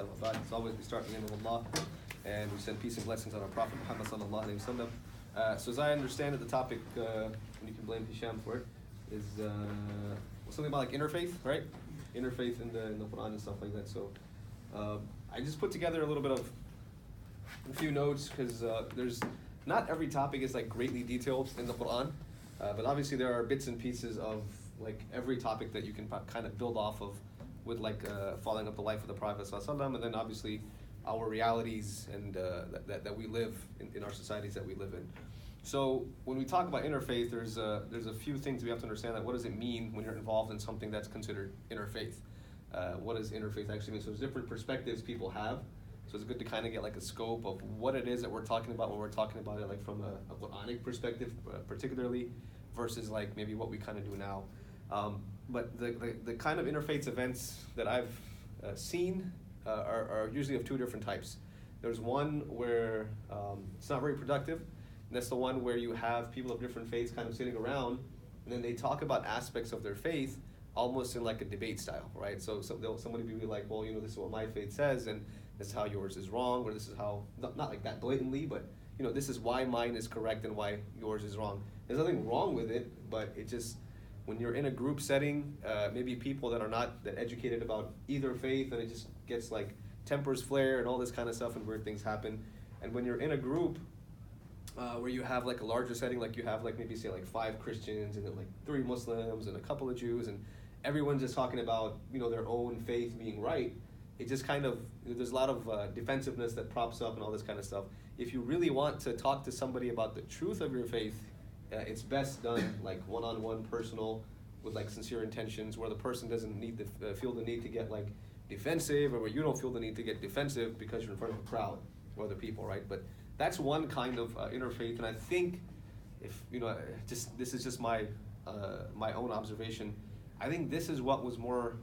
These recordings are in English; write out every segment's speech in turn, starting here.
ta'ala wa ba'd. As always, we start in the name of Allah, and we send peace and blessings on our Prophet Muhammad sallallahu alayhi wa sallam. So as I understand it, the topic, and you can blame Hisham for it, is something about like interfaith, right? Interfaith in the Quran and stuff like that. So I just put together a little bit of a few notes, because there's not every topic is like greatly detailed in the Quran, but obviously there are bits and pieces of like every topic that you can kind of build off of, with like following up the life of the Prophet ﷺ, and then obviously our realities and that we live in our societies that we live in. So when we talk about interfaith, there's a few things we have to understand. That what does it mean when you're involved in something that's considered interfaith? What does interfaith actually mean? So there's different perspectives people have. So it's good to kind of get like a scope of what it is that we're talking about when we're talking about it, like from a Quranic perspective, particularly, versus like maybe what we kind of do now. But the kind of interfaith events that I've seen are usually of two different types. There's one where it's not very productive, and that's the one where you have people of different faiths kind of sitting around, and then they talk about aspects of their faith almost in like a debate style, right? So somebody will be like, well, you know, this is what my faith says, and this is how yours is wrong, or this is how, not like that blatantly, but you know, this is why mine is correct and why yours is wrong. There's nothing wrong with it, but it just, when you're in a group setting, maybe people that are not that educated about either faith, and it just gets like tempers flare and all this kind of stuff, and weird things happen. And when you're in a group where you have like a larger setting, like you have like maybe say like 5 Christians and then like 3 Muslims and a couple of Jews, and everyone's just talking about, you know, their own faith being right, it just kind of, there's a lot of defensiveness that props up and all this kind of stuff. If you really want to talk to somebody about the truth of your faith, it's best done like one-on-one, personal, with like sincere intentions, where the person doesn't need to feel the need to get like defensive, or where you don't feel the need to get defensive because you're in front of a crowd or other people, right? But that's one kind of interfaith, and I think, if you know, this is just my my own observation. I think this is what was more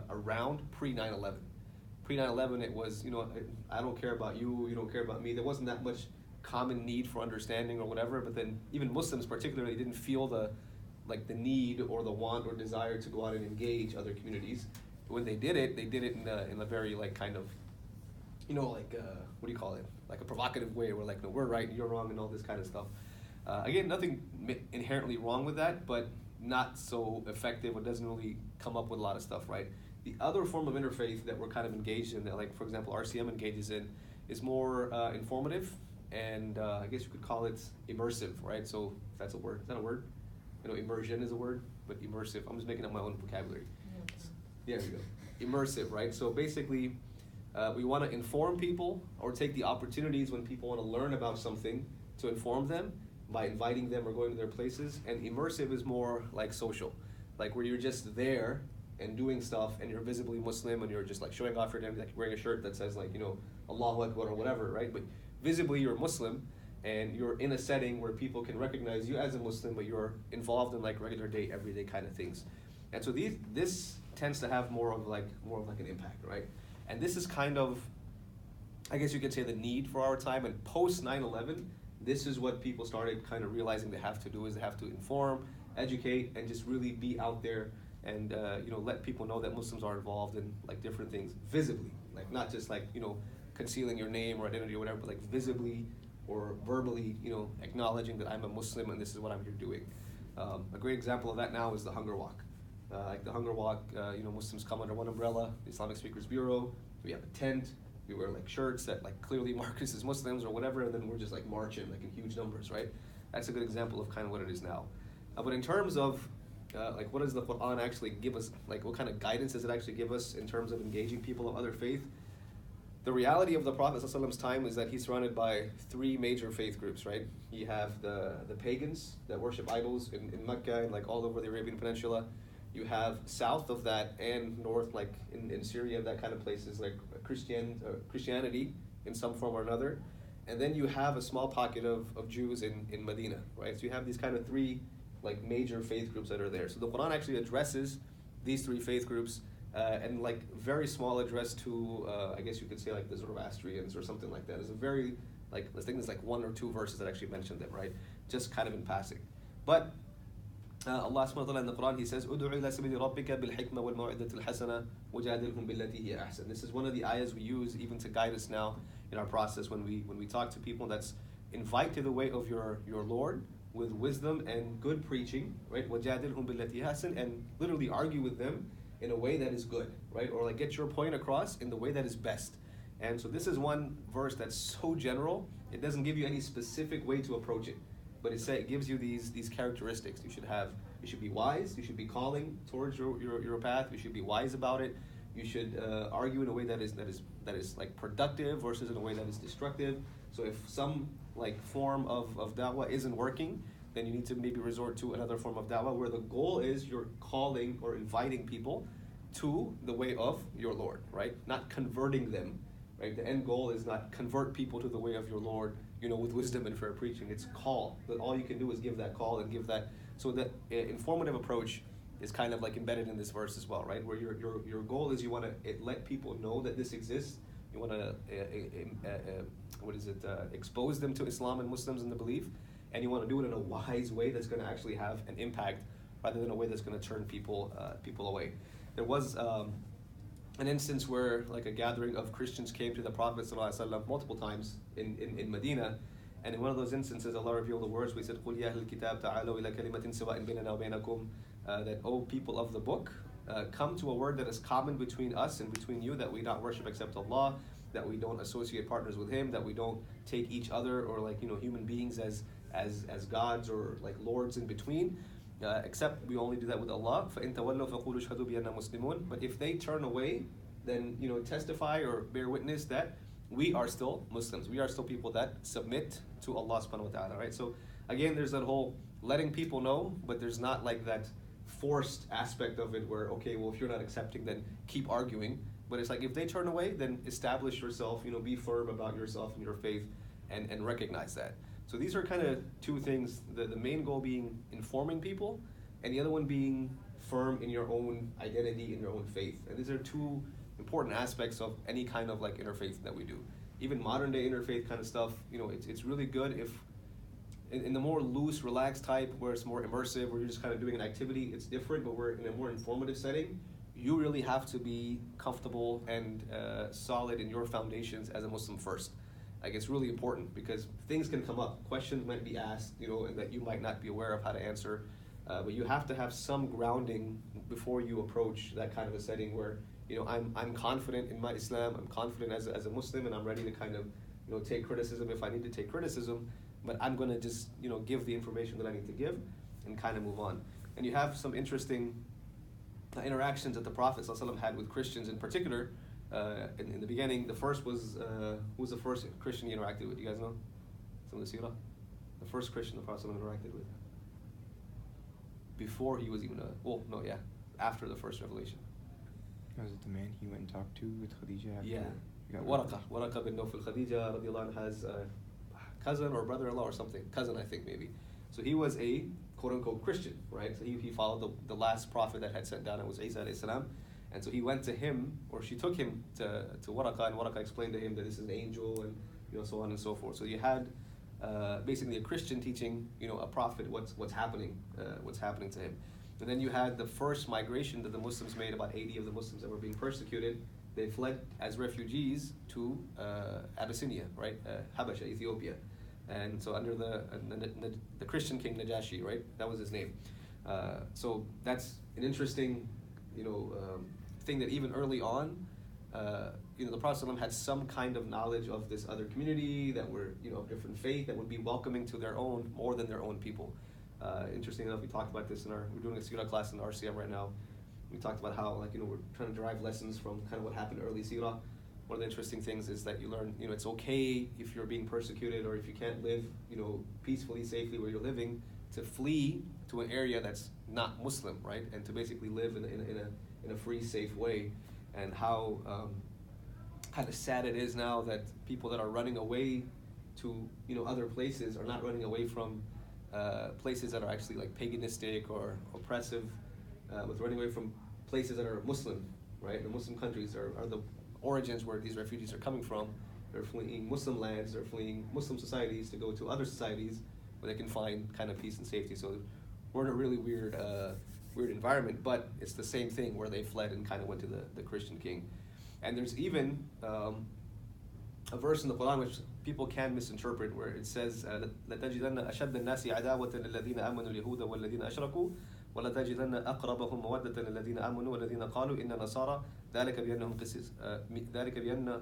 around pre 9/11. Pre 9/11, it was, you know, I don't care about you, you don't care about me. There wasn't that much common need for understanding or whatever. But then even Muslims particularly didn't feel the need or the want or desire to go out and engage other communities. When they did it in a very like kind of, you know, like what do you call it? Like a provocative way, where like, no, we're right, you're wrong, and all this kind of stuff. Again, nothing inherently wrong with that, but not so effective. It doesn't really come up with a lot of stuff, right? The other form of interfaith that we're kind of engaged in, that like for example RCM engages in, is more informative, and I guess you could call it immersive, right? So if that's a word, is that a word? You know, immersion is a word, but immersive, I'm just making up my own vocabulary. Yeah, there you go. Immersive, right? So basically, we want to inform people, or take the opportunities when people want to learn about something to inform them by inviting them or going to their places. And immersive is more like social, like where you're just there and doing stuff, and you're visibly Muslim, and you're just like showing off your identity, like wearing a shirt that says like, you know, Allahu Akbar or whatever, right? But visibly you're Muslim, and you're in a setting where people can recognize you as a Muslim, but you're involved in like regular day, everyday kind of things. And so this tends to have more of like an impact, right? And this is kind of, I guess you could say, the need for our time. And post 9/11, this is what people started kind of realizing they have to do, is they have to inform, educate, and just really be out there and you know, let people know that Muslims are involved in like different things visibly, like not just like, you know, concealing your name or identity or whatever, but like visibly or verbally, you know, acknowledging that I'm a Muslim and this is what I'm here doing. A great example of that now is the Hunger Walk. Like the Hunger Walk, you know, Muslims come under one umbrella, the Islamic Speakers Bureau. We have a tent. We wear like shirts that like clearly mark us as Muslims or whatever, and then we're just like marching like in huge numbers, right? That's a good example of kind of what it is now. But in terms of like, what does the Quran actually give us? Like, what kind of guidance does it actually give us in terms of engaging people of other faith? The reality of the Prophet ﷺ's time is that he's surrounded by 3 major faith groups, right? You have the pagans that worship idols in Mecca and like all over the Arabian Peninsula. You have south of that and north, like in Syria, that kind of places, like Christianity in some form or another. And then you have a small pocket of Jews in Medina, right? So you have these kind of 3 like major faith groups that are there. So the Quran actually addresses these 3 faith groups, and like very small address to, I guess you could say like the Zoroastrians or something like that. It's a very, like, I think there's like 1 or 2 verses that actually mention them, right? Just kind of in passing. But Allah subhanahu wa ta'ala in the Quran, He says, "Ud'u ila sabili rabbika bil hikma wal maw'idati al hasana wajadilhum billati hiya ahsan." This is one of the ayahs we use even to guide us now in our process when we talk to people. That's invite to the way of your Lord with wisdom and good preaching, right? Wajadilhum billati hiya ahsan, and literally argue with them in a way that is good, right? Or like get your point across in the way that is best. And so this is one verse that's so general, it doesn't give you any specific way to approach it. But it gives you these characteristics. You should be wise. You should be calling towards your path. You should be wise about it. You should argue in a way that is like productive versus in a way that is destructive. So if some like form of da'wah isn't working, then you need to maybe resort to another form of da'wah where the goal is you're calling or inviting people to the way of your Lord, right? Not converting them, right? The end goal is not convert people to the way of your Lord, with wisdom and fair preaching. It's call. That all you can do is give that call and give that. So that informative approach is kind of like embedded in this verse as well, right? Where your goal is you want to let people know that this exists. You want to expose them to Islam and Muslims and the belief, and you want to do it in a wise way that's going to actually have an impact, rather than a way that's going to turn people away. There was an instance where like a gathering of Christians came to the Prophet ﷺ multiple times in Medina, and in one of those instances Allah revealed the words. We said, قُلْ يَا أَهْلَ الْكِتَابِ تَعَالَوْا إِلَى كَلِمَةٍ سَوَاءٍ بَيْنَنَا وَبَيْنَكُمْ, that, O people of the book, come to a word that is common between us and between you, that we not worship except Allah, that we don't associate partners with Him, that we don't take each other or like human beings as gods or like lords in between, except we only do that with Allah. فَإِن تَوَلَّوْا فَقُولُوا اشْهَدُوا بِأَنَّا مُسْلِمُونَ. But if they turn away, then testify or bear witness that we are still Muslims. We are still people that submit to Allah subhanahu wa ta'ala, right? So again, there's that whole letting people know, but there's not like that forced aspect of it where, okay, well, if you're not accepting, then keep arguing. But it's like if they turn away, then establish yourself, be firm about yourself and your faith, and recognize that. So these are kind of two things, the main goal being informing people, and the other one being firm in your own identity, in your own faith. And these are two important aspects of any kind of like interfaith that we do. Even modern day interfaith kind of stuff, it's really good if in the more loose, relaxed type where it's more immersive, where you're just kind of doing an activity, it's different, but we're in a more informative setting. You really have to be comfortable and solid in your foundations as a Muslim first. Like it's really important because things can come up, questions might be asked, and that you might not be aware of how to answer. But you have to have some grounding before you approach that kind of a setting where, I'm confident in my Islam, I'm confident as a Muslim, and I'm ready to kind of, take criticism if I need to take criticism, but I'm going to just, give the information that I need to give and kind of move on. And you have some interesting interactions that the Prophet ﷺ had with Christians in particular. In the beginning, the first was, who was the first Christian he interacted with? You guys know? Some of the seerah? The first Christian the Prophet ﷺ interacted with. Before he was even after the first revelation. Was it the man he went and talked to with Khadija after? Yeah. Waraqa bin Nawfal. Khadija radiallahu anha has a cousin or brother-in-law or something. Cousin, I think, maybe. So he was a quote-unquote Christian, right? So he followed the last prophet that had sent down, it was Isa alayhi salam. And so he went to him, or she took him to Waraqa, and Waraqa explained to him that this is an angel, and so on and so forth. So you had basically a Christian teaching, a prophet what's happening to him. And then you had the first migration that the Muslims made, about 80 of the Muslims that were being persecuted. They fled as refugees to Abyssinia, right? Habasha, Ethiopia. And so under the Christian king Najashi, right? That was his name. So that's an interesting, thing that even early on, the Prophet ﷺ had some kind of knowledge of this other community that were, of different faith, that would be welcoming to their own, more than their own people. Interesting enough, we talked about this we're doing a seerah class in the RCM right now. We talked about how, we're trying to derive lessons from kind of what happened early seerah. One of the interesting things is that you learn, it's okay if you're being persecuted or if you can't live, peacefully, safely where you're living, to flee to an area that's not Muslim, right? And to basically live in a free, safe way. And how kind of sad it is now that people that are running away to, other places are not running away from places that are actually like paganistic or oppressive, but running away from places that are Muslim, right? The Muslim countries are the origins where these refugees are coming from. They're fleeing Muslim lands, they're fleeing Muslim societies to go to other societies where they can find kind of peace and safety. So we're in a really weird environment, but it's the same thing where they fled and kind of went to the Christian king. And there's even a verse in the Quran which people can misinterpret, where it says, لَتَجِدَنَّ أَشَدَّ النَّاسِ عَدَاوَةً لِلَّذِينَ آمَنُوا الْيَهُودَ وَالَّذِينَ أَشْرَكُوا وَلَتَجِدَنَّ أَقْرَبَهُم مَوَدَّةً لِلَّذِينَ آمَنُوا وَالَّذِينَ قَالُوا إِنَّا نَصَارَى ذَلِكَ بِأَنَّ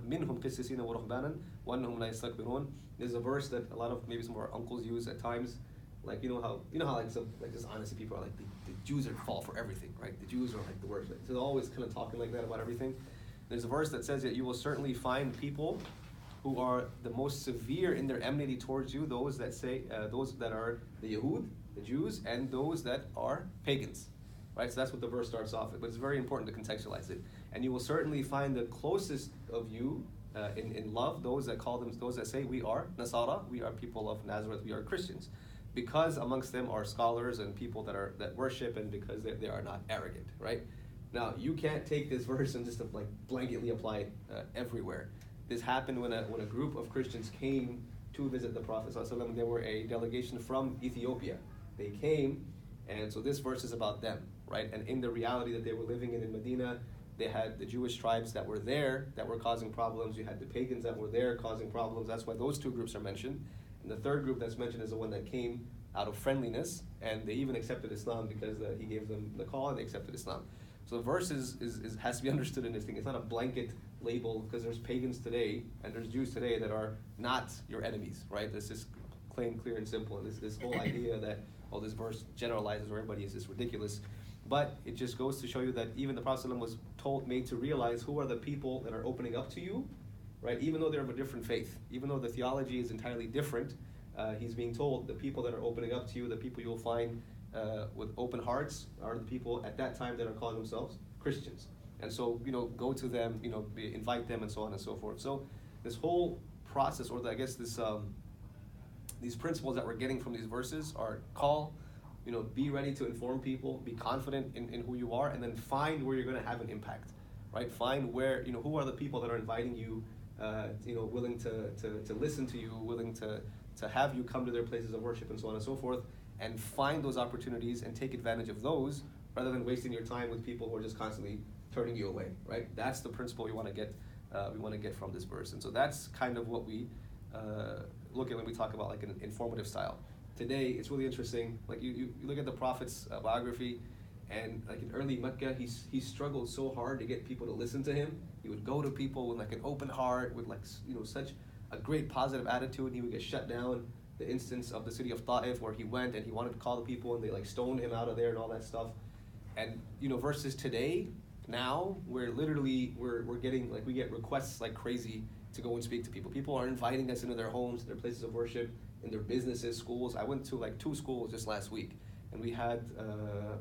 مِنْهُمْ قِسِّسِينَ وَرُهْبَانًا وَأَنَّهُمْ لَا يَسْتَكْبِرُونَ. There's a verse that a lot of maybe some of our uncles use at times, like you know how like some like just honestly people are like the Jews are fall for everything, right? The Jews are like the worst. So they're always kind of talking like that about everything. There's a verse that says that you will certainly find people who are the most severe in their enmity towards you, those that say, those that are the Yahud, the Jews, and those that are pagans, right? So that's what the verse starts off with, but it's very important to contextualize it. And you will certainly find the closest of you in love, those that say, we are Nasara, we are people of Nazareth, we are Christians, because amongst them are scholars and people that worship, and because they are not arrogant, right? Now, you can't take this verse and just like blanketly apply it everywhere. This happened when a group of Christians came to visit the Prophet ﷺ. There were a delegation from Ethiopia. They came, and so this verse is about them, right? And in the reality that they were living in Medina, they had the Jewish tribes that were there that were causing problems. You had the pagans that were there causing problems. That's why those two groups are mentioned. And the third group that's mentioned is the one that came out of friendliness, and they even accepted Islam because he gave them the call, and they accepted Islam. So the verse has to be understood in this thing. It's not a blanket label, because there's pagans today and there's Jews today that are not your enemies, right? This is plain, clear, and simple. And this whole idea that, this verse generalizes where everybody is ridiculous. But it just goes to show you that even the Prophet ﷺ was made to realize who are the people that are opening up to you, right? Even though they're of a different faith, even though the theology is entirely different, he's being told the people that are opening up to you, the people you'll find with open hearts, are the people at that time that are calling themselves Christians. And so, go to them, invite them, and so on and so forth. So this whole process, or these principles that we're getting from these verses are call, be ready to inform people, be confident in who you are, and then find where you're going to have an impact, right? Find where, who are the people that are inviting you, willing to listen to you, willing to have you come to their places of worship, and so on and so forth, and find those opportunities and take advantage of those, rather than wasting your time with people who are just constantly turning you away, right? That's the principle we want to get. We want to get from this verse, and so that's kind of what we look at when we talk about like an informative style. Today, it's really interesting. Like you look at the Prophet's biography, and like in early Mecca, he struggled so hard to get people to listen to him. He would go to people with like an open heart, with like such a great positive attitude. He would get shut down. The instance of the city of Ta'if, where he went and he wanted to call the people, and they like stoned him out of there and all that stuff. And versus today, now we're getting like, we get requests like crazy to go and speak to people. People are inviting us into their homes, their places of worship, in their businesses, schools. I went to like 2 schools just last week, and we had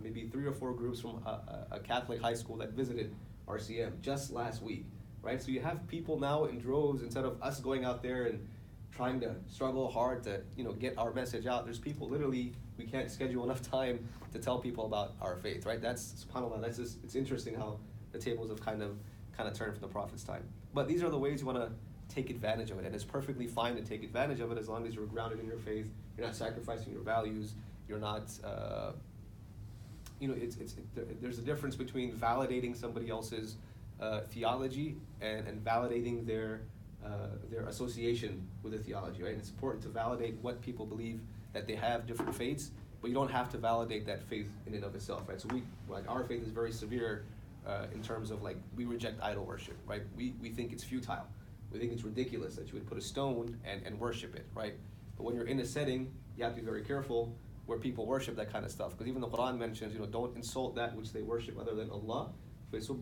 maybe 3 or 4 groups from a Catholic high school that visited RCM just last week, right? So you have people now in droves, instead of us going out there and trying to struggle hard to get our message out. There's people literally, we can't schedule enough time to tell people about our faith, right? That's subhanAllah. That's just, it's interesting how the tables have kind of turned from the Prophet's time. But these are the ways you want to take advantage of it, and it's perfectly fine to take advantage of it as long as you're grounded in your faith. You're not sacrificing your values. You're not, there's a difference between validating somebody else's theology and validating their association with the theology, right? It's important to validate what people believe, that they have different faiths, but you don't have to validate that faith in and of itself, right? So our faith is very severe in terms of like, we reject idol worship, right? We think it's futile. We think it's ridiculous that you would put a stone and worship it, right? But when you're in a setting, you have to be very careful where people worship that kind of stuff, because even the Quran mentions, don't insult that which they worship other than Allah, so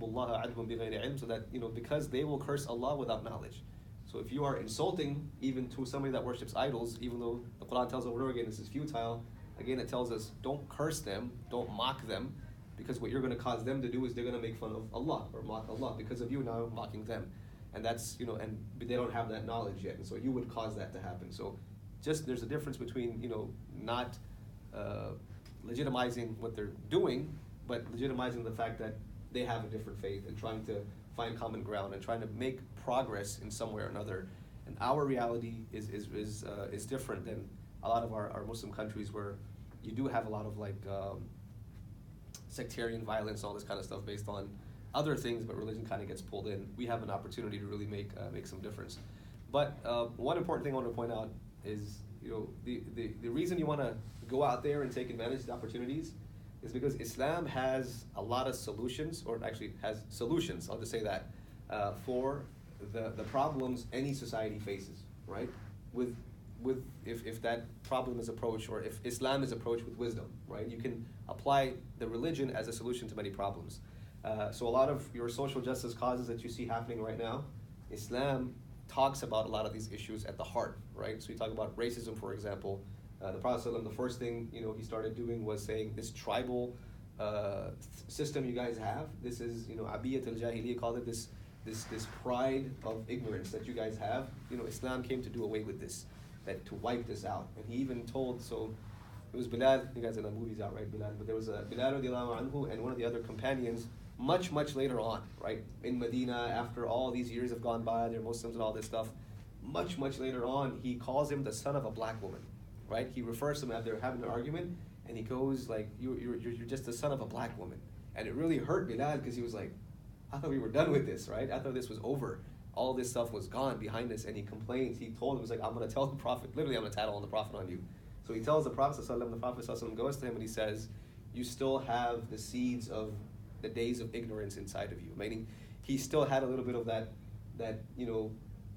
that, because they will curse Allah without knowledge. So if you are insulting even to somebody that worships idols, even though the Quran tells over and over again this is futile, again it tells us don't curse them, don't mock them, because what you're going to cause them to do is they're going to make fun of Allah or mock Allah because of you now mocking them. And that's, and they don't have that knowledge yet, and so you would cause that to happen. So just there's a difference between, not legitimizing what they're doing, but legitimizing the fact that they have a different faith and trying to find common ground and trying to make progress in some way or another. And our reality is different than a lot of our Muslim countries, where you do have a lot of like sectarian violence, all this kind of stuff based on other things, but religion kind of gets pulled in. We have an opportunity to really make some difference. But one important thing I want to point out is, the reason you want to go out there and take advantage of the opportunities is because Islam has a lot of solutions, or actually has solutions, I'll just say that, for the problems any society faces, right? If that problem is approached, or if Islam is approached with wisdom, right? You can apply the religion as a solution to many problems. So a lot of your social justice causes that you see happening right now, Islam talks about a lot of these issues at the heart, right? So you talk about racism, for example. The Prophet ﷺ, the first thing he started doing was saying, this tribal system you guys have, this is abiyat al-jahiliyyah, called it, this pride of ignorance that you guys have. Islam came to do away with this, to wipe this out. And he even told, so it was Bilal, you guys know the movie's out, right, Bilal? But there was a Bilal radiallahu anhu and one of the other companions much later on, right, in Medina, after all these years have gone by, they're Muslims and all this stuff, much later on, he calls him the son of a black woman, right? He refers to him as they're having an argument, and he goes like, you're just the son of a black woman. And it really hurt Bilal, because he was like, I thought we were done with this, right? I thought this was over. All this stuff was gone behind us, and he complains. He told him, he was like, I'm going to tell the Prophet, literally I'm going to tattle on the Prophet on you. So he tells the Prophet ﷺ, the Prophet ﷺ goes to him and he says, you still have the seeds of the days of ignorance inside of you. Meaning, he still had a little bit of that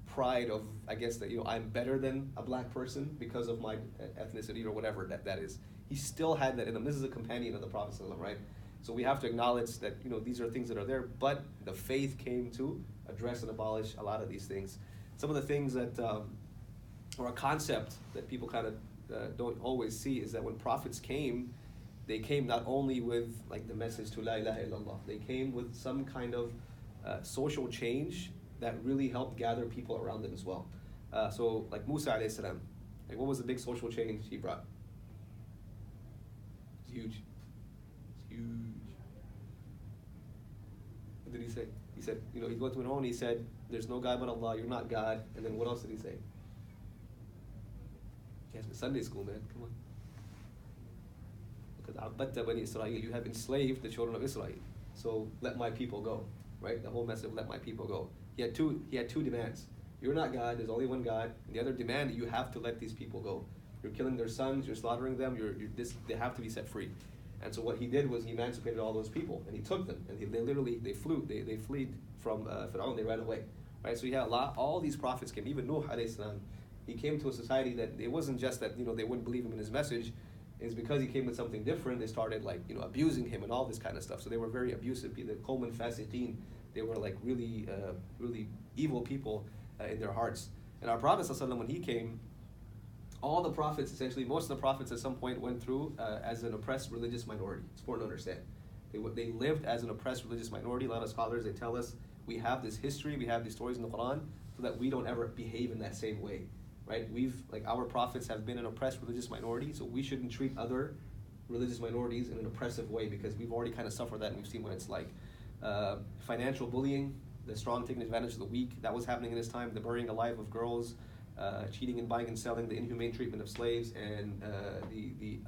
pride of, I guess, that I'm better than a black person because of my ethnicity or whatever that is. He still had that in him. This is a companion of the Prophet ﷺ, right? So we have to acknowledge that these are things that are there, but the faith came to address and abolish a lot of these things. Some of the things that, or a concept that people kind of don't always see, is that when prophets came, they came not only with like the message to La ilaha illallah, they came with some kind of social change that really helped gather people around them as well. So like Musa alayhi salam, like what was the big social change he brought? It's huge. It's huge. What did he say? He said, he went to an home and he said, there's no God but Allah, you're not God. And then what else did he say? Yes, Sunday school, man, come on. You have enslaved the children of Israel. So let my people go, right? The whole message of let my people go. He had two demands. You're not God, there's only one God. And the other demand, you have to let these people go. You're killing their sons, you're slaughtering them, they have to be set free. And so what he did was he emancipated all those people, and he took them, and they fled from Fir'aun, they ran away, right? So he had all these prophets came, even Nuh alayhi salam, he came to a society that it wasn't just that they wouldn't believe him in his message. It's because he came with something different. They started abusing him and all this kind of stuff. So they were very abusive. The Qawm Fasiqeen, they were like really evil people in their hearts. And our Prophet ﷺ, when he came, all the prophets, essentially most of the prophets at some point went through as an oppressed religious minority. It's important to understand. They lived as an oppressed religious minority. A lot of scholars, they tell us, we have this history, we have these stories in the Quran, so that we don't ever behave in that same way. Right? Our prophets have been an oppressed religious minority, so we shouldn't treat other religious minorities in an oppressive way, because we've already kind of suffered that and we've seen what it's like. Financial bullying, the strong taking advantage of the weak, that was happening in this time. The burying alive of girls, cheating and buying and selling, the inhumane treatment of slaves, and the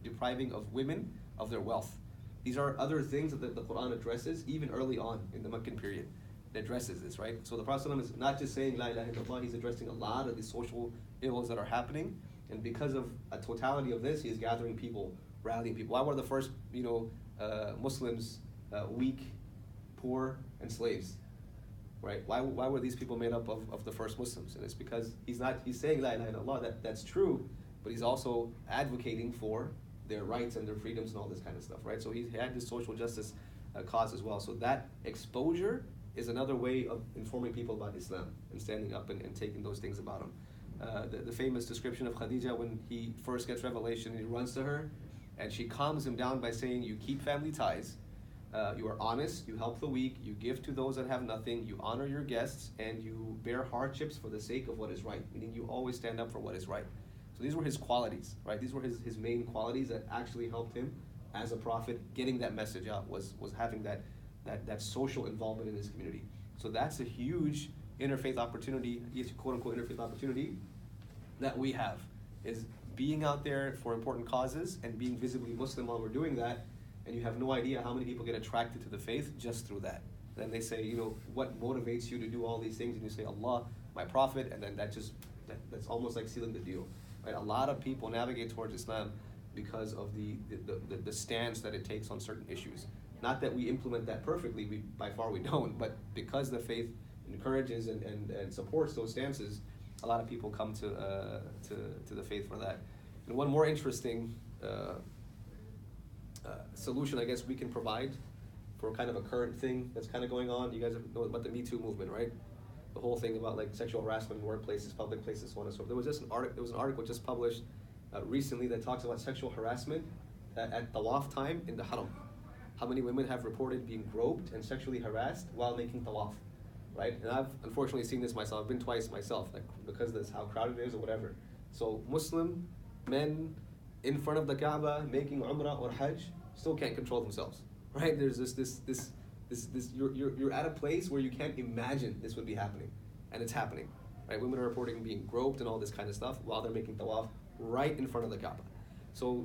depriving of women of their wealth. These are other things that the Quran addresses even early on in the Meccan period. It addresses this, right? So the Prophet ﷺ is not just saying La ilaha illallah, he's addressing a lot of the social ills that are happening, and because of a totality of this, he is gathering people, rallying people. Why were the first Muslims weak, poor, and slaves? Right? Why were these people made up of the first Muslims? And it's because he's saying La ilaha illallah, that's true, but he's also advocating for their rights and their freedoms and all this kind of stuff, right? So he had this social justice cause as well. So that exposure is another way of informing people about Islam and standing up and taking those things about him. The famous description of Khadija, when he first gets revelation, he runs to her and she calms him down by saying, you keep family ties, you are honest, you help the weak, you give to those that have nothing, you honor your guests, and you bear hardships for the sake of what is right, meaning you always stand up for what is right. So these were his qualities, right? These were his main qualities that actually helped him as a prophet. Getting that message out was having that social involvement in his community. So that's a huge interfaith opportunity, quote unquote interfaith opportunity that we have, is being out there for important causes and being visibly Muslim while we're doing that, and you have no idea how many people get attracted to the faith just through that. Then they say, what motivates you to do all these things? And you say, Allah, my Prophet, and then that's almost like sealing the deal. Right? A lot of people navigate towards Islam because of the stance that it takes on certain issues. Not that we implement that perfectly, by far we don't, but because the faith encourages and supports those stances, a lot of people come to the faith for that. And one more interesting solution I guess we can provide for kind of a current thing that's kind of going on. You guys know about the Me Too movement, right? The whole thing about like sexual harassment in workplaces, public places, so on and so forth. There was an article just published recently that talks about sexual harassment at tawaf time in the haram. How many women have reported being groped and sexually harassed while making tawaf, right? And I've unfortunately seen this myself. I've been twice myself, like because that's how crowded it is or whatever. So Muslim men in front of the Kaaba making Umrah or Hajj still can't control themselves, right? There's this you're at a place where you can't imagine this would be happening, and it's happening, right? Women are reporting being groped and all this kind of stuff while they're making tawaf right in front of the Kaaba. So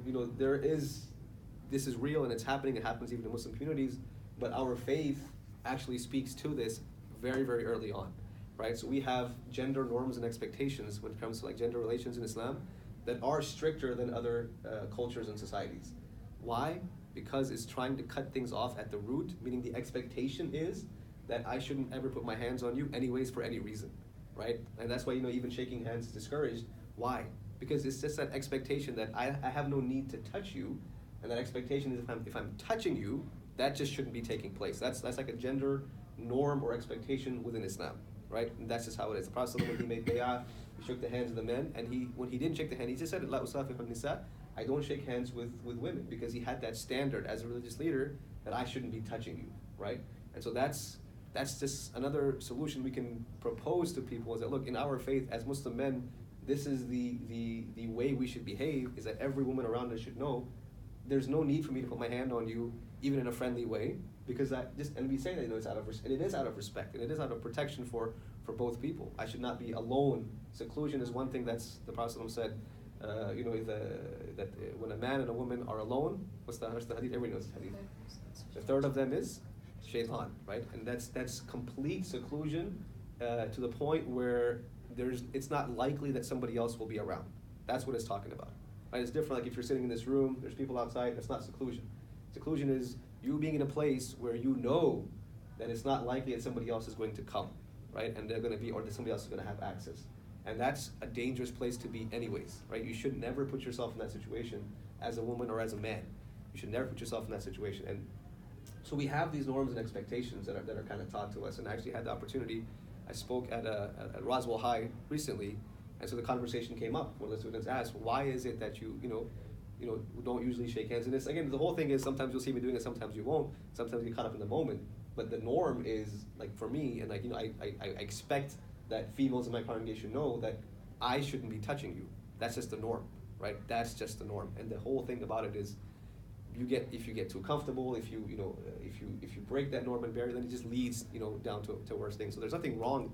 this is real and it's happening. It happens even in Muslim communities, but our faith actually speaks to this very, very early on, right? So we have gender norms and expectations when it comes to like gender relations in Islam that are stricter than other cultures and societies. Why? Because it's trying to cut things off at the root, meaning the expectation is that I shouldn't ever put my hands on you anyways for any reason, right? And that's why, even shaking hands is discouraged. Why? Because it's just that expectation that I have no need to touch you, and that expectation is if I'm touching you, that just shouldn't be taking place. That's like a gender norm or expectation within Islam, right? And that's just how it is. The Prophet, when he made bay'ah, he shook the hands of the men, and when he didn't shake the hand, he just said, "La usafihu nisa," I don't shake hands with women, because he had that standard as a religious leader that I shouldn't be touching you, right? And so that's just another solution we can propose to people, is that look, in our faith as Muslim men, this is the way we should behave, is that every woman around us should know there's no need for me to put my hand on you, even in a friendly way, because and we say that it's out of and it is out of respect, and it is out of protection for both people. I should not be alone. Seclusion is one thing that's the Prophet said. That when a man and a woman are alone, what's the hadith? Everybody knows the hadith. The third of them is shaitan, right? And that's complete seclusion to the point where it's not likely that somebody else will be around. That's what it's talking about. Right? It's different. Like if you're sitting in this room, there's people outside. That's not seclusion. Seclusion is you being in a place where you know that it's not likely that somebody else is going to come, right? And they're going to be, or that somebody else is going to have access. And that's a dangerous place to be anyways, right? You should never put yourself in that situation as a woman or as a man. You should never put yourself in that situation. And so we have these norms and expectations that are kind of taught to us. And I actually had the opportunity, I spoke at Roswell High recently, and so the conversation came up. One of the students asked, why is it that you don't usually shake hands? And this, again, the whole thing is sometimes you'll see me doing it, sometimes you won't. Sometimes you get caught up in the moment. But the norm is, like for me, and I expect that females in my congregation know that I shouldn't be touching you. That's just the norm, right? That's just the norm. And the whole thing about it is, if you get too comfortable, if you break that norm and barrier, then it just leads down to worse things. So there's nothing wrong,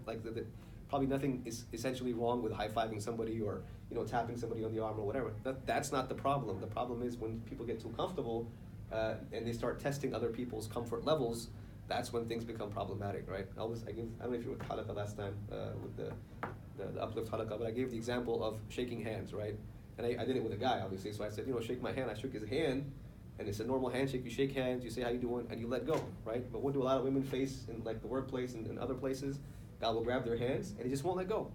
probably nothing is essentially wrong with high-fiving somebody or tapping somebody on the arm or whatever. That's not the problem. The problem is when people get too comfortable and they start testing other people's comfort levels. That's when things become problematic, right? I don't know if you were at halaqah last time with the uplift halaqah, but I gave the example of shaking hands, right? And I did it with a guy, obviously. So I said, shake my hand. I shook his hand, and it's a normal handshake. You shake hands, you say how you doing, and you let go, right? But what do a lot of women face in like the workplace and other places? God will grab their hands, and he just won't let go,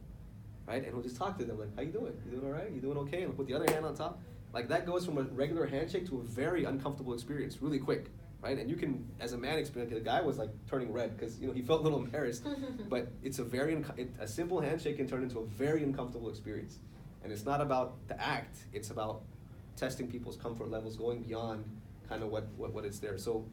right? And he'll just talk to them like, how you doing? You doing all right? You doing okay? And put the other hand on top. Like that goes from a regular handshake to a very uncomfortable experience really quick. Right? And you can, as a man, experience. The guy was like turning red because he felt a little embarrassed. But it's a simple handshake can turn into a very uncomfortable experience. And it's not about the act; it's about testing people's comfort levels, going beyond kind of what it's there. So,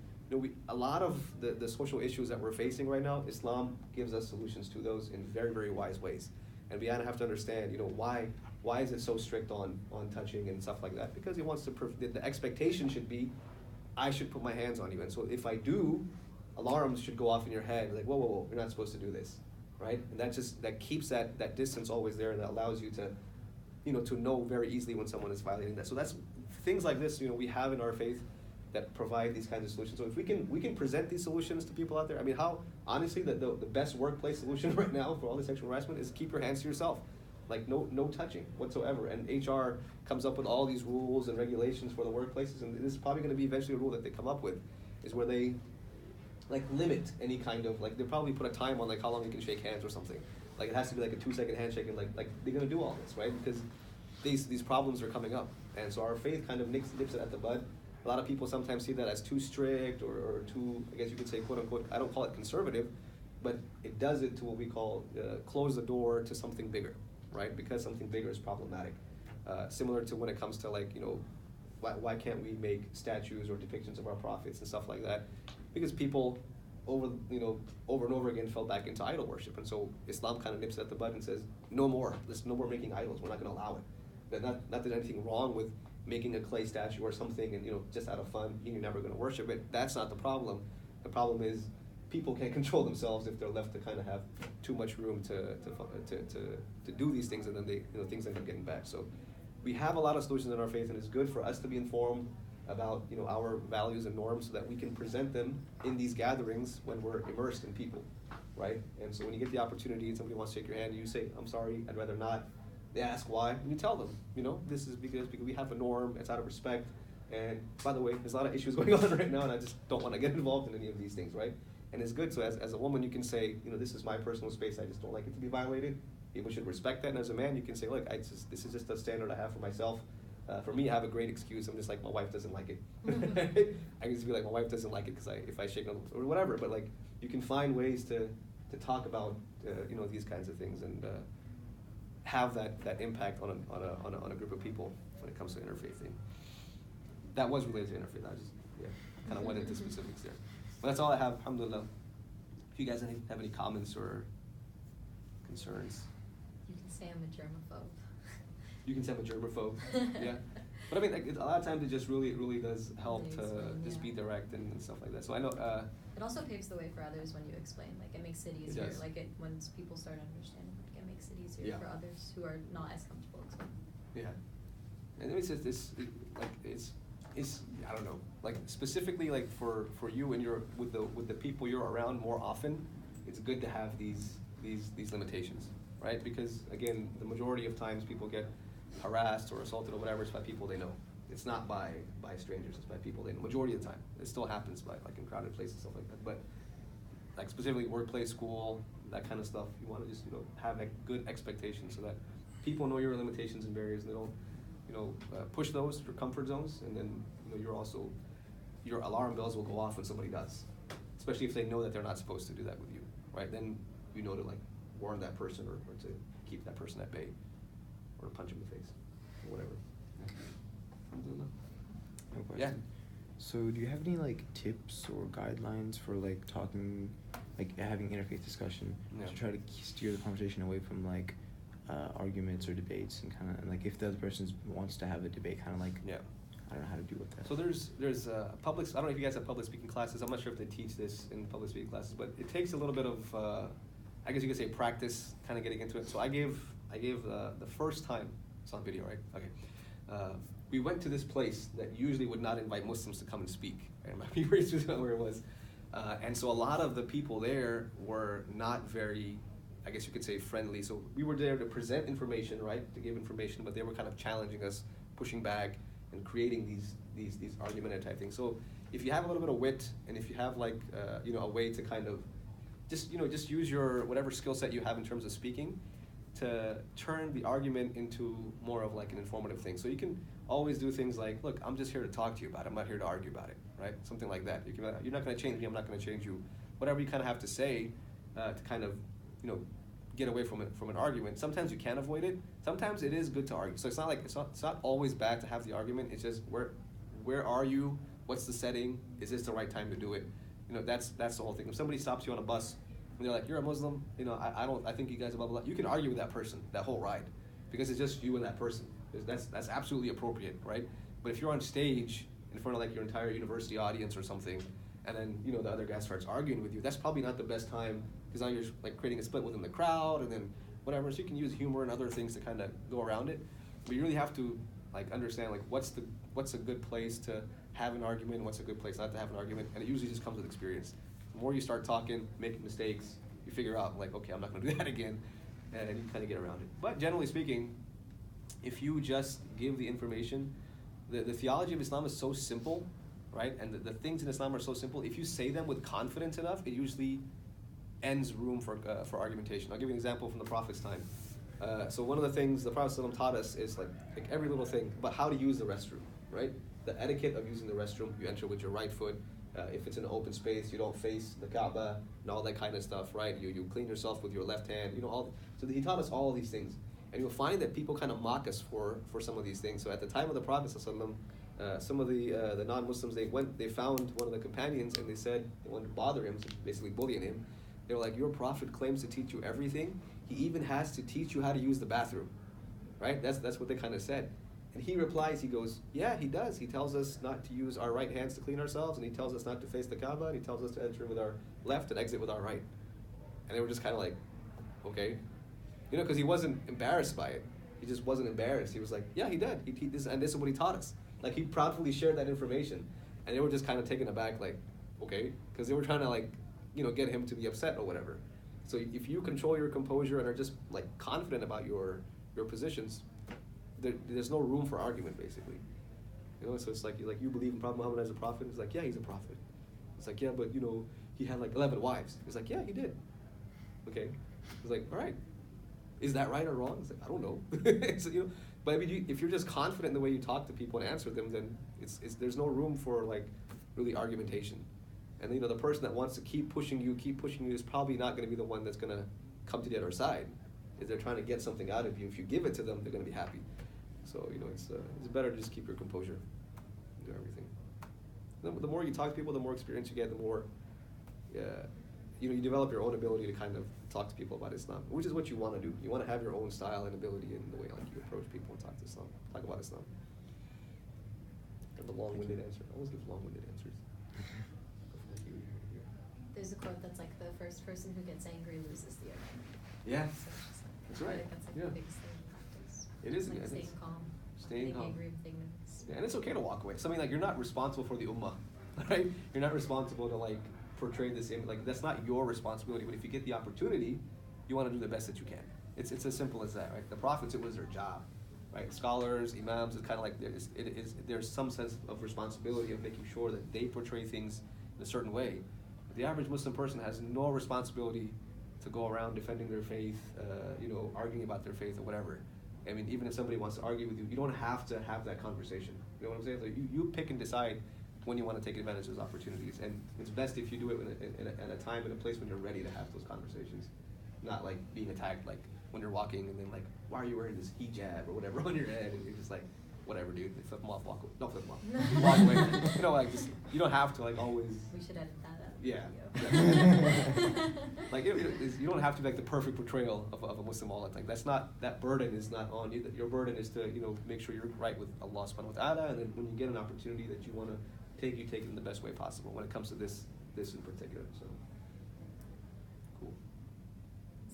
a lot of the social issues that we're facing right now, Islam gives us solutions to those in very, very wise ways. And we have to understand, why is it so strict on touching and stuff like that? Because it wants to. The expectation should be, I should put my hands on you. And so if I do, alarms should go off in your head, like, whoa, you're not supposed to do this, right? And that keeps that distance always there, and that allows you to to know very easily when someone is violating that. So that's things like this, we have in our faith that provide these kinds of solutions. So if we can present these solutions to people out there, I mean, how honestly the best workplace solution right now for all the sexual harassment is keep your hands to yourself, like no touching whatsoever. And HR comes up with all these rules and regulations for the workplaces, and this is probably going to be eventually a rule that they come up with, is where they like limit any kind of they probably put a time on like how long you can shake hands or something. Like it has to be like a 2-second handshake, and like they're going to do all this, right? Because these problems are coming up, and so our faith kind of nips it at the bud. A lot of people sometimes see that as too strict or too, I guess you could say, quote unquote, I don't call it conservative, but it does it to what we call close the door to something bigger, right? Because something bigger is problematic. Similar to when it comes to why can't we make statues or depictions of our prophets and stuff like that? Because people over and over again fell back into idol worship, and so Islam kind of nips it at the bud and says, no more. There's no more making idols. We're not going to allow it. Not that there's anything wrong with making a clay statue or something and just out of fun, you're never going to worship it. That's not the problem. The problem is people can't control themselves if they're left to kind of have too much room to do these things, and then things end up getting bad. So we have a lot of solutions in our faith, and it's good for us to be informed about our values and norms so that we can present them in these gatherings when we're immersed in people, right? And so when you get the opportunity and somebody wants to shake your hand, you say, I'm sorry, I'd rather not. They ask why, and you tell them, this is because we have a norm, it's out of respect, and by the way, there's a lot of issues going on right now, and I just don't want to get involved in any of these things, right? And it's good, so as a woman, you can say, this is my personal space, I just don't like it to be violated. People should respect that, and as a man, you can say, look, this is just a standard I have for myself. For me, I have a great excuse, I'm just like, my wife doesn't like it. I can just be like, my wife doesn't like it because if I shake on them, or whatever, but you can find ways to talk about, these kinds of things, and have that impact on a group of people when it comes to interfaith thing. That was related to interfaith. I just kind of went into specifics there. But that's all I have. Alhamdulillah. If you guys have any comments or concerns, you can say I'm a germaphobe. You can say I'm a germaphobe. Yeah. But I mean, a lot of times it just really does help to just be direct and stuff like that. So I know. It also paves the way for others when you explain. Like it makes it easier. When people start understanding. It makes it easier for others who are not as comfortable explaining. Yeah, and it's just it's I don't know, specifically for you and with the people you're around more often, it's good to have these limitations, right? Because again, the majority of times people get harassed or assaulted or whatever, it's by people they know. It's not by strangers. It's by people they know. Majority of the time, it still happens by in crowded places, stuff like that. But specifically workplace, school, that kind of stuff, you want to just have a good expectation so that people know your limitations and barriers, and they don't push those for comfort zones, and then your alarm bells will go off when somebody does, especially if they know that they're not supposed to do that with you, right? Then to warn that person or to keep that person at bay, or punch him in the face or whatever. No question. Yeah. So do you have any tips or guidelines for talking, having interfaith discussion to try to steer the conversation away from arguments or debates, and if the other person wants to have a debate, I don't know how to deal with that. So there's public. I don't know if you guys have public speaking classes. I'm not sure if they teach this in public speaking classes, but it takes a little bit of I guess you could say practice, kind of getting into it. So I gave the first time. It's on video, right? Okay. We went to this place that usually would not invite Muslims to come and speak. And my people used to know where it was. And so a lot of the people there were not very, I guess you could say, friendly. So we were there to present information, right? To give information, but they were kind of challenging us, pushing back, and creating these argumentative type things. So if you have a little bit of wit, and if you have a way to kind of just use your whatever skill set you have in terms of speaking to turn the argument into more of an informative thing. So you can always do things like, look, I'm just here to talk to you about it. I'm not here to argue about it, right? Something like that. You're not going to change me. I'm not going to change you. Whatever you kind of have to say to kind of, get away from an argument. Sometimes you can avoid it. Sometimes it is good to argue. So it's not always bad to have the argument. It's just where are you? What's the setting? Is this the right time to do it? That's the whole thing. If somebody stops you on a bus and they're like, you're a Muslim, I think you guys are blah, blah, blah. You can argue with that person that whole ride because it's just you and that person. That's absolutely appropriate, right? But if you're on stage in front of your entire university audience or something, and then the other guy starts arguing with you, that's probably not the best time, because now you're creating a split within the crowd, and then whatever. So you can use humor and other things to kind of go around it. But you really have to like understand like what's a good place to have an argument and what's a good place not to have an argument, and it usually just comes with experience. The more you start talking, making mistakes, you figure out like, okay, I'm not going to do that again, and you kind of get around it. But generally speaking, if you just give the information, the theology of Islam is so simple, right? And the things in Islam are so simple. If you say them with confidence enough, it usually ends room for argumentation. I'll give you an example from the Prophet's time. So one of the things the Prophet ﷺ taught us is like every little thing about how to use the restroom, right? The etiquette of using the restroom. You enter with your right foot. If it's in an open space, you don't face the Kaaba and all that kind of stuff, right? You clean yourself with your left hand. So he taught us all of these things. And you'll find that people kind of mock us for some of these things. So at the time of the Prophet ﷺ, some of the non-Muslims, they found one of the companions and they said they wanted to bother him, so basically bullying him. They were like, your Prophet claims to teach you everything. He even has to teach you how to use the bathroom, right? That's what they kind of said. And he replies, he goes, yeah, he does. He tells us not to use our right hands to clean ourselves, and he tells us not to face the Kaaba, and he tells us to enter with our left and exit with our right. And they were just kind of like, okay. Because he wasn't embarrassed by it. He just wasn't embarrassed. He was like, yeah, he did. This is what he taught us. Like, he proudly shared that information. And they were just kind of taken aback, like, okay. Because they were trying to, like, get him to be upset or whatever. So if you control your composure and are just, like, confident about your positions, there's no room for argument, basically. So it's like you believe in Prophet Muhammad as a prophet? It's like, yeah, he's a prophet. It's like, yeah, but, he had, like, 11 wives. It's like, yeah, he did. Okay. It's like, all right. Is that right or wrong? It's like, I don't know. So, but I mean, if you're just confident in the way you talk to people and answer them, then there's no room for like really argumentation. And the person that wants to keep pushing you is probably not going to be the one that's going to come to the other side. If they're trying to get something out of you, if you give it to them, they're going to be happy. So it's better to just keep your composure, do everything. The more you talk to people, the more experience you get, the more you develop your own ability to kind of talk to people about Islam, which is what you want to do. You want to have your own style and ability in the way like you approach people and talk about Islam. And the long-winded answer. I always give long-winded answers. There's a quote that's like, the first person who gets angry loses the argument. Yeah, So it's just like, that's right. That's like Yeah. the biggest thing in practice. It is. Like It staying is. calm. Staying Being calm. angry and being nervous. Yeah, and it's okay to walk away. Something like you're not responsible for the ummah, right? You're not responsible to like portray this image. Like that's not your responsibility. But if you get the opportunity, you want to do the best that you can. It's as simple as that, right? The prophets, it was their job, right? Scholars, imams, it's kind of like there's some sense of responsibility of making sure that they portray things in a certain way. But the average Muslim person has no responsibility to go around defending their faith, arguing about their faith or whatever. I mean, even if somebody wants to argue with you, you don't have to have that conversation. You know what I'm saying? Like you pick and decide when you want to take advantage of those opportunities, and it's best if you do it at a time and a place when you're ready to have those conversations, not like being attacked like when you're walking and then like, why are you wearing this hijab or whatever on your head, and you're just like, whatever, dude. Flip them off, walk away. Don't flip them off. Walk away. Like just you don't have to like always. We should edit that out. Yeah. Like you don't have to be like the perfect portrayal of a Muslim all the time. That's not, that burden is not on you. That your burden is to make sure you're right with Allah subhanahu wa ta'ala, and then when you get an opportunity that you want to take, you take it in the best way possible when it comes to this in particular. So cool.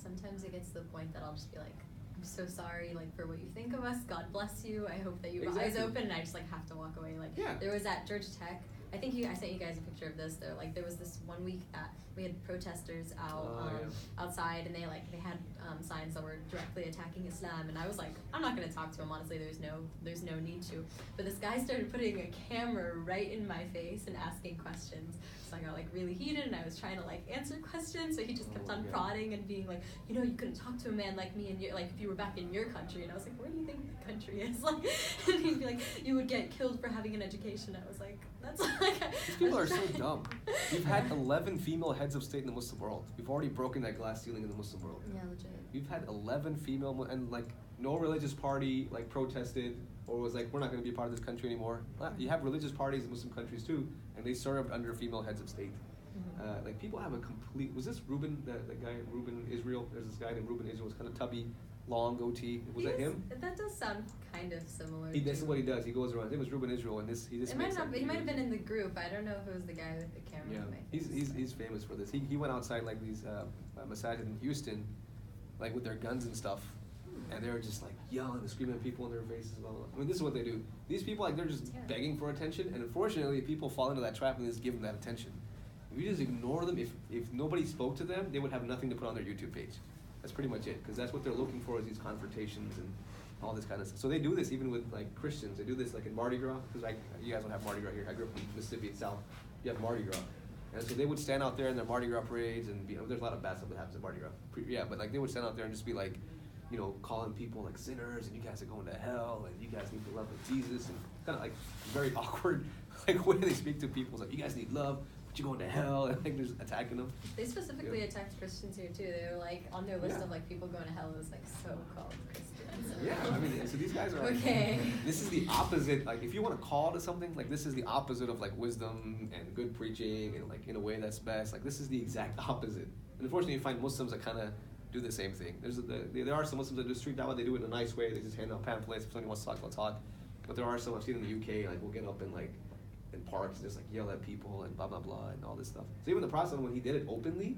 Sometimes it gets to the point that I'll just be like, I'm so sorry, like, for what you think of us. God bless you. I hope that you have eyes open, and I just like have to walk away. Like, there was at Georgia Tech. I think I sent you guys a picture of this. There was this one week that we had protesters out outside, and they had signs that were directly attacking Islam, and I was like, I'm not gonna talk to him, honestly. There's no need to. But this guy started putting a camera right in my face and asking questions. So I got like really heated, and I was trying to like answer questions. So he just kept on prodding and being like, you couldn't talk to a man like me, and like if you were back in your country. And I was like, where do you think the country is? Like, and he'd be like, you would get killed for having an education. I was like, that's like. These people are so dumb. We've had 11 female heads of state in the Muslim world. We've already broken that glass ceiling in the Muslim world. Yeah, legit. We've had 11 female, and like no religious party like protested or was like, we're not going to be a part of this country anymore. You have religious parties in Muslim countries too, and they served under female heads of state. Mm-hmm. Like people have a complete. Was this Reuben, the guy Reuben Israel? There's this guy named Reuben Israel. Was kind of tubby, long goatee. Was that him? That does sound kind of similar. This is what he does. He goes around. It was Reuben Israel, and he just. He might have been in the group. I don't know if it was the guy with the camera. Yeah, he's famous for this. He went outside like these masajid in Houston, like with their guns and stuff, And they were just like yelling and screaming at people in their faces. Blah, blah, blah. I mean, this is what they do. These people, like, they're just begging for attention, and unfortunately, people fall into that trap and just give them that attention. If you just ignore them, if nobody spoke to them, they would have nothing to put on their YouTube page. That's pretty much it, because that's what they're looking for, is these confrontations and all this kind of stuff. So they do this even with like Christians. They do this like in Mardi Gras, because you guys don't have Mardi Gras here. I grew up in Mississippi South. You have Mardi Gras. And so they would stand out there in their Mardi Gras parades, and there's a lot of bad stuff that happens at Mardi Gras. But like they would stand out there and just be like, you know, calling people like sinners, and you guys are going to hell, and you guys need to love Jesus, and kind of like very awkward like way they speak to people. It's like, you guys need love, but you're going to hell, and like just attacking them. They specifically attacked Christians here too. They were like on their list of like people going to hell was like so-called Christians. Yeah, I mean, so these guys are like, okay. This is the opposite. Like, if you want to call to something, like this is the opposite of like wisdom and good preaching and like in a way that's best. Like this is the exact opposite. And unfortunately, you find Muslims that kind of do the same thing. There are some Muslims that do street dawah. They do it in a nice way. They just hand out pamphlets. If somebody wants to talk, they'll talk. But there are some I've seen in the UK. Like we'll get up in like in parks and just like yell at people and blah blah blah and all this stuff. So even the Prophet, when he did it openly,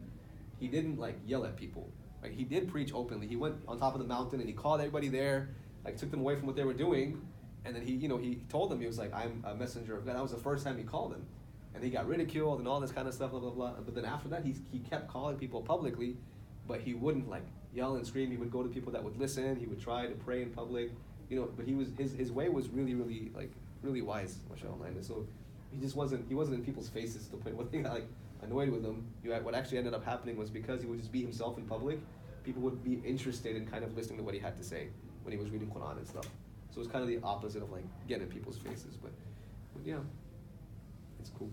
he didn't like yell at people. Like he did preach openly. He went on top of the mountain and he called everybody there, like took them away from what they were doing, and then he told them, he was like, I'm a messenger of God. That was the first time he called them, and he got ridiculed and all this kind of stuff, blah blah blah. But then after that, he kept calling people publicly, but he wouldn't like yell and scream. He would go to people that would listen. He would try to pray in public, But his way was really really like really wise, mashallah. And so he wasn't in people's faces to the point where they got like annoyed with him. What actually ended up happening was because he would just be himself in public, people would be interested in kind of listening to what he had to say when he was reading Quran and stuff. So it was kind of the opposite of like getting in people's faces, but yeah, it's cool.